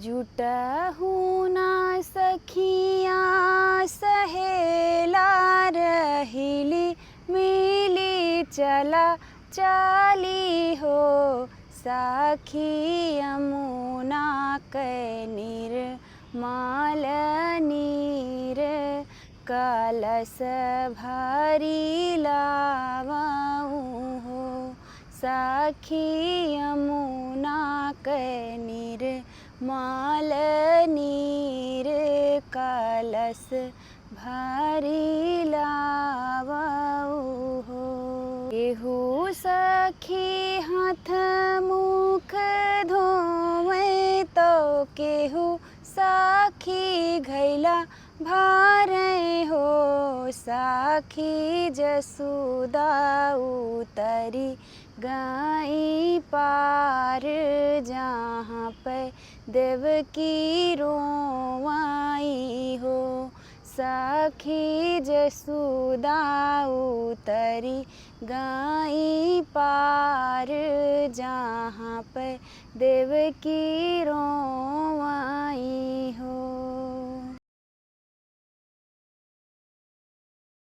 जुटहु ना सखिया सहेला रहिली मिली चला चाली हो सखी यमुना कै निर्मल नीर कलश भरी लावऊ हो सखी यमुना कै निर्मल नीर कलश भरी लावऊ हो। केहू सखी हाथ मुख धोवे तो केहू सखी घैला भारे हो सखी जसुदा उतरी गई पार जहाँ पे देवकी रोवाई हो सखी जसुदा उतरी गई पार जहाँ पे देवकी रोवाई